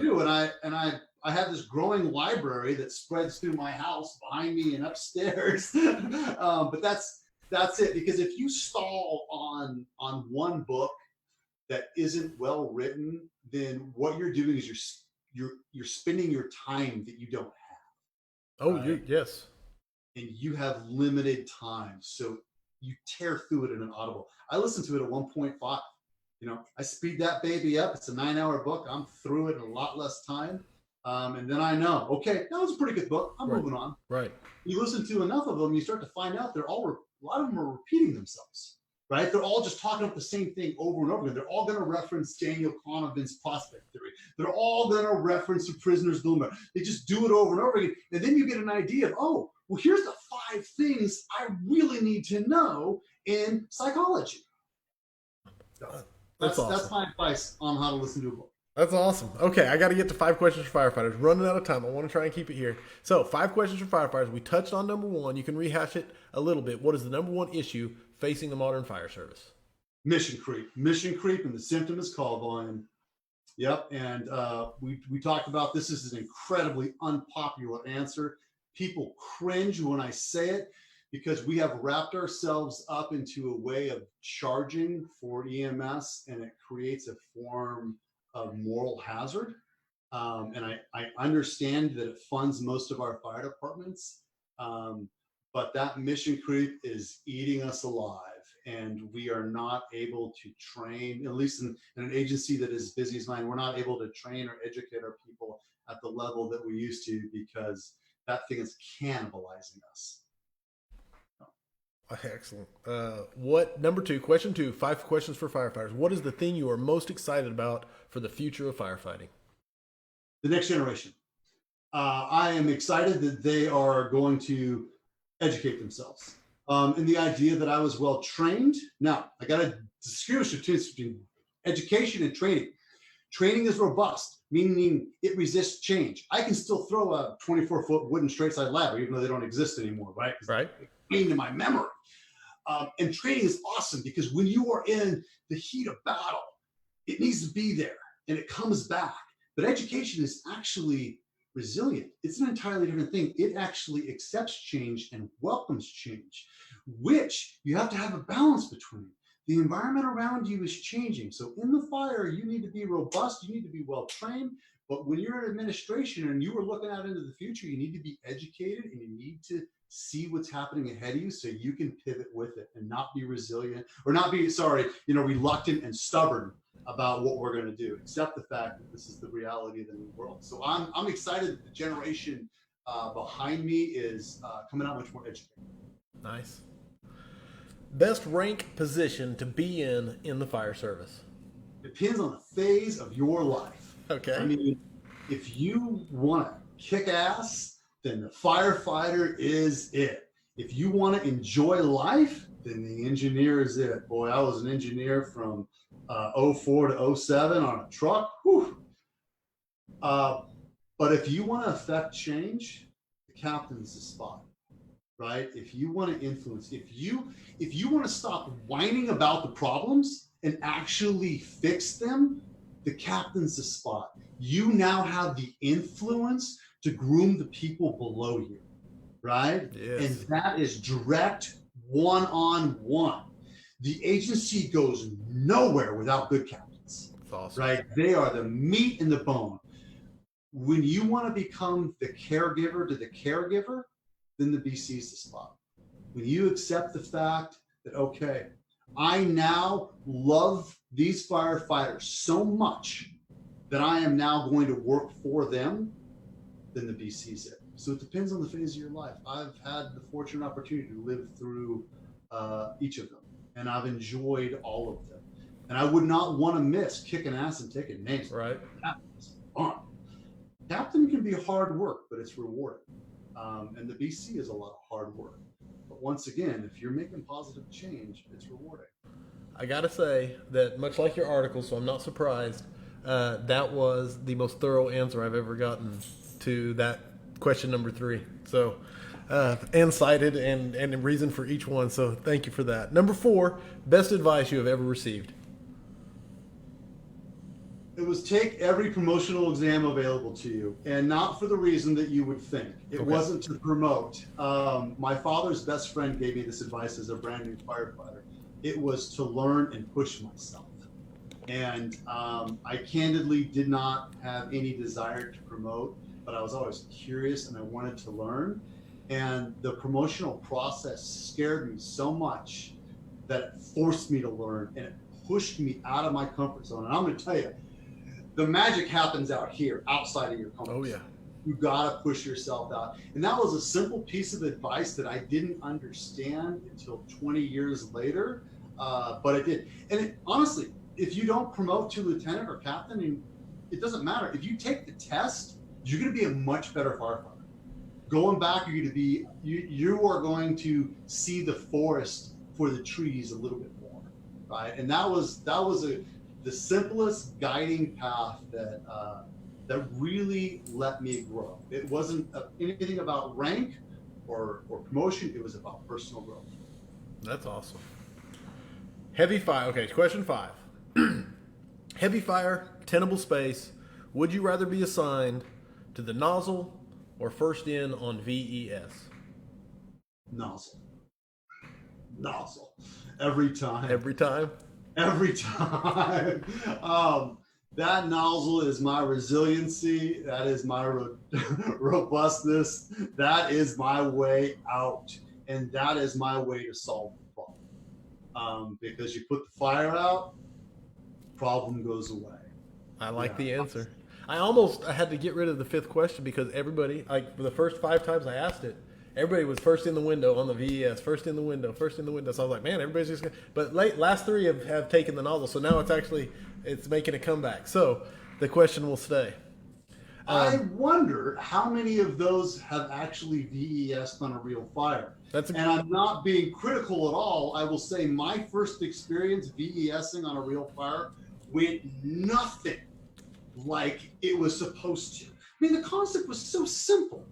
do, and I have this growing library that spreads through my house, behind me, and upstairs. But that's it. Because if you stall on one book that isn't well written, then what you're doing is you're spending your time that you don't have. Oh, yes. And you have limited time, so you tear through it in an Audible. I listen to it at 1.5. I speed that baby up. It's a 9-hour book. I'm through it in a lot less time. And then I know, okay, that was a pretty good book. I'm moving on. Right. You listen to enough of them, you start to find out a lot of them are repeating themselves. right? They're all just talking about the same thing over and over again. They're all going to reference Daniel Kahneman's prospect theory. They're all going to reference the prisoner's dilemma. They just do it over and over again. And then you get an idea of, oh, well, here's the 5 things I really need to know in psychology. So That's awesome. That's my advice on how to listen to a book. That's awesome. Okay, I got to get to 5 questions for firefighters. Running out of time. I want to try and keep it here. So, 5 questions for firefighters. We touched on number 1. You can rehash it a little bit. What is the number 1 issue facing the modern fire service? Mission creep. Mission creep, and the symptom is call volume. Yep, and we talked about this. This is an incredibly unpopular answer. People cringe when I say it because we have wrapped ourselves up into a way of charging for EMS, and it creates a form of moral hazard. And I understand that it funds most of our fire departments, but that mission creep is eating us alive, and we are not able to train, at least in an agency that is busy as mine, we're not able to train or educate our people at the level that we used to because that thing is cannibalizing us. Excellent. Number 2, question 2, 5 questions for firefighters. What is the thing you are most excited about for the future of firefighting? The next generation. I am excited that they are going to educate themselves. And the idea that I was well trained. Now, I got to distinguish between education and training. Training is robust, meaning it resists change. I can still throw a 24-foot wooden straight side ladder, even though they don't exist anymore, right? Right. It's in my memory. And training is awesome because when you are in the heat of battle, it needs to be there and it comes back. But education is actually resilient. It's an entirely different thing. It actually accepts change and welcomes change, which you have to have a balance between. The environment around you is changing. So in the fire, you need to be robust, you need to be well trained. But when you're in administration and you are looking out into the future, you need to be educated and you need to see what's happening ahead of you so you can pivot with it and not be resilient or not be, reluctant and stubborn about what we're going to do. Accept the fact that this is the reality of the new world. So I'm excited that the generation behind me is coming out much more educated. Nice. Best rank position to be in the fire service? Depends on the phase of your life. Okay. I mean, if you want to kick ass, then the firefighter is it. If you want to enjoy life, then the engineer is it. Boy, I was an engineer from 04 to 07 on a truck. Whew. But if you want to affect change, the captain's the spot, right? If you want to influence, if you want to stop whining about the problems and actually fix them, the captain's the spot. You now have the influence to groom the people below you, right? Yes. And that is direct one-on-one. The agency goes nowhere without good captains. That's awesome. Right? They are the meat and the bone. When you want to become the caregiver to the caregiver, then the BC is the spot. When you accept the fact that, okay, I now love these firefighters so much that I am now going to work for them, then the BC is it. So it depends on the phase of your life. I've had the fortunate opportunity to live through each of them, and I've enjoyed all of them. And I would not want to miss kicking ass and taking names. Right. That's fun. Captain can be hard work, but it's rewarding. And the BC is a lot of hard work. But once again, if you're making positive change, it's rewarding. I gotta say that much like your article, so I'm not surprised, that was the most thorough answer I've ever gotten to that question number 3. So, and cited and reason for each one. So thank you for that. Number 4, best advice you have ever received. It was take every promotional exam available to you, and not for the reason that you would think. It wasn't to promote. My father's best friend gave me this advice as a brand new firefighter. It was to learn and push myself. And I candidly did not have any desire to promote, but I was always curious and I wanted to learn. And the promotional process scared me so much that it forced me to learn and it pushed me out of my comfort zone. And I'm going to tell you, the magic happens out here, outside of your comfort zone. Oh, yeah. You got to push yourself out. And that was a simple piece of advice that I didn't understand until 20 years later. But it did. And honestly, if you don't promote to lieutenant or captain, it doesn't matter. If you take the test, you're going to be a much better firefighter. Going back, you are going to see the forest for the trees a little bit more, right? And that was the simplest guiding path that really let me grow. It wasn't anything about rank or promotion. It was about personal growth. That's awesome. Heavy fire. Okay, question 5. Heavy fire, tenable space. Would you rather be assigned to the nozzle or first in on VES? Nozzle. Every time. Every time? Every time. That nozzle is my resiliency. That is my robustness. That is my way out. And that is my way to solve the problem. Because you put the fire out, problem goes away. I like the answer. I had to get rid of the 5th question because everybody, like for the first 5 times I asked it, everybody was first in the window on the VES, first in the window. So I was like, man, everybody's just gonna, but last 3 have taken the nozzle. So now it's making a comeback. So the question will stay. I wonder how many of those have actually VES'd on a real fire. And I'm not being critical at all. I will say my first experience VESing on a real fire went nothing like it was supposed to. I mean, the concept was so simple.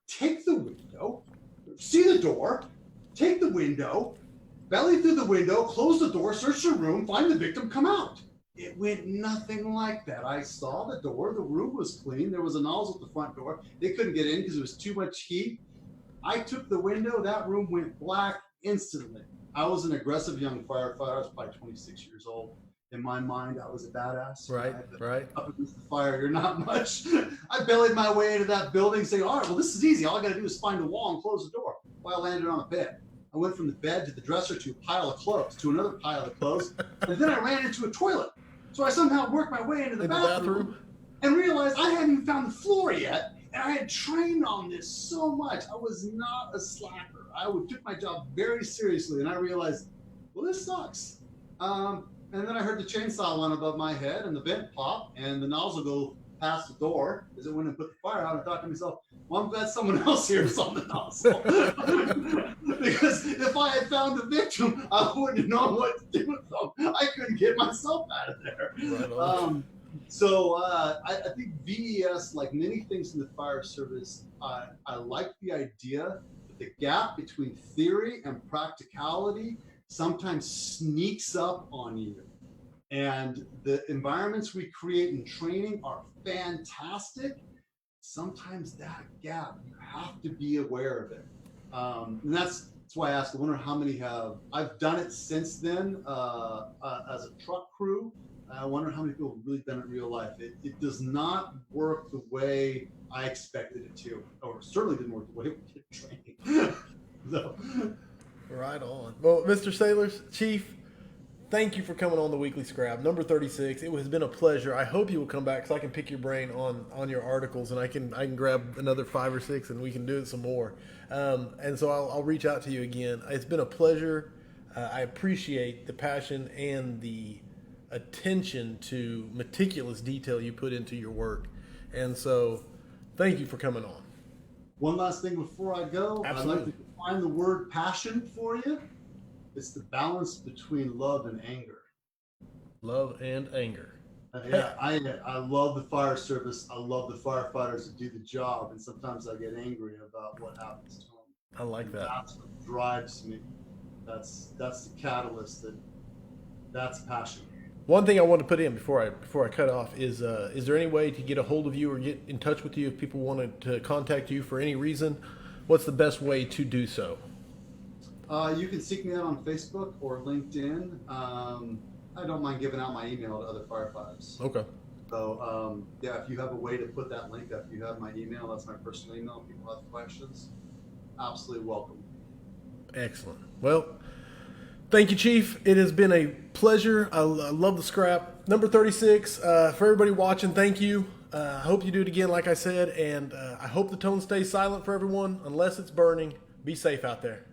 Take the window, see the door, take the window, belly through the window, close the door, search the room, find the victim, come out. It went nothing like that. I saw the door, the room was clean, there was a nozzle at the front door. They couldn't get in because it was too much heat. I took the window, that room went black instantly. I was an aggressive young firefighter. I was probably 26 years old. In my mind, I was a badass. Right. Up against the fire, you're not much. I bellied my way into that building saying, all right, well, this is easy. All I got to do is find a wall and close the door. Well, I landed on a bed. I went from the bed to the dresser to a pile of clothes, to another pile of clothes, and then I ran into a toilet. So I somehow worked my way into the bathroom and realized I hadn't even found the floor yet. And I had trained on this so much. I was not a slacker. I took my job very seriously, and I realized, well, this sucks. And then I heard the chainsaw line above my head and the vent pop and the nozzle go past the door as it went and put the fire out. I thought to myself, well, I'm glad someone else here is on the nozzle. Because if I had found the victim, I wouldn't have known what to do with them. I couldn't get myself out of there. Right. I think VES, like many things in the fire service, I like the idea that the gap between theory and practicality sometimes sneaks up on you. And the environments we create in training are fantastic. Sometimes that gap, you have to be aware of it. And that's why I asked, I wonder how many have. I've done it since then as a truck crew. I wonder how many people have really done it in real life. It does not work the way I expected it to, or certainly didn't work the way we did training. So. Right on. Well, Mr. Saylors, Chief, thank you for coming on the Weekly Scrap, number 36. It has been a pleasure. I hope you will come back so I can pick your brain on your articles, and I can grab another 5 or 6, and we can do it some more. And so I'll reach out to you again. It's been a pleasure. I appreciate the passion and the attention to meticulous detail you put into your work. And so thank you for coming on. One last thing before I go. Absolutely. I'd like to define the word passion for you. It's the balance between love and anger. Love and anger. Yeah, I love the fire service. I love the firefighters that do the job, and sometimes I get angry about what happens to them. I like that. That's what drives me. That's the catalyst. That's passion. One thing I want to put in before I cut off is there any way to get a hold of you or get in touch with you if people wanted to contact you for any reason? What's the best way to do so? You can seek me out on Facebook or LinkedIn. I don't mind giving out my email to other firefighters. Okay. So yeah, if you have a way to put that link up, you have my email. That's my personal email. If people have questions, absolutely welcome. Excellent. Well, thank you, Chief. It has been a pleasure. I love the scrap. Number 36. For everybody watching, thank you. I hope you do it again, like I said, and I hope the tone stays silent for everyone, unless it's burning. Be safe out there.